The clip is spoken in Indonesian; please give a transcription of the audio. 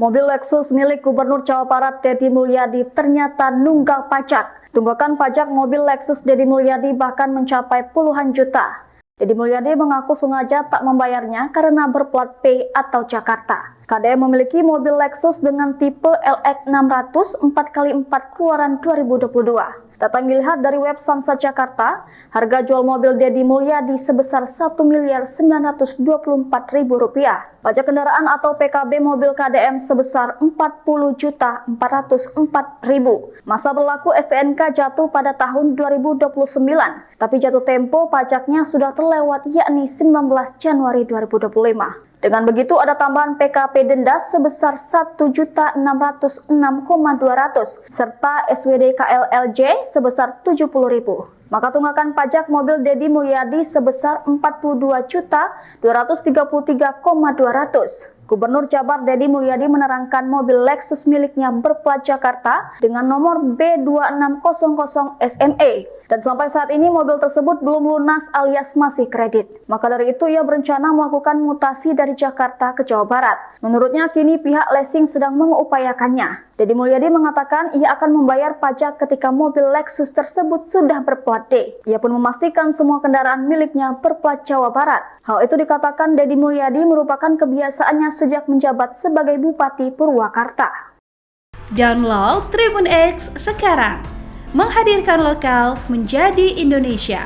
Mobil Lexus milik Gubernur Jawa Barat Deddy Mulyadi ternyata nunggak pajak. Tunggakan pajak mobil Lexus Deddy Mulyadi bahkan mencapai puluhan juta. Deddy Mulyadi mengaku sengaja tak membayarnya karena berplat P atau Jakarta. KDM memiliki mobil Lexus dengan tipe LX 600 4x4 keluaran 2022. Data yang dilihat dari web Samsat Jakarta, harga jual mobil Deddy Mulyadi sebesar Rp1.924.000. Pajak kendaraan atau PKB mobil KDM sebesar Rp40.404.000. Masa berlaku STNK jatuh pada tahun 2029, tapi jatuh tempo pajaknya sudah terlewat yakni 19 Januari 2025. Dengan begitu ada tambahan PKP denda sebesar Rp1.606.200 serta SWD KLLJ sebesar Rp70.000. Maka tunggakan pajak mobil Deddy Mulyadi sebesar Rp42.233.200. Gubernur Jabar Deddy Mulyadi menerangkan mobil Lexus miliknya berplat Jakarta dengan nomor B2600 SME. Dan sampai saat ini mobil tersebut belum lunas alias masih kredit. Maka dari itu ia berencana melakukan mutasi dari Jakarta ke Jawa Barat. Menurutnya kini pihak leasing sedang mengupayakannya. Deddy Mulyadi mengatakan ia akan membayar pajak ketika mobil Lexus tersebut sudah berplat D. Ia pun memastikan semua kendaraan miliknya berplat Jawa Barat. Hal itu dikatakan Deddy Mulyadi merupakan kebiasaannya sejak menjabat sebagai Bupati Purwakarta. Download Tribun X sekarang, menghadirkan lokal menjadi Indonesia.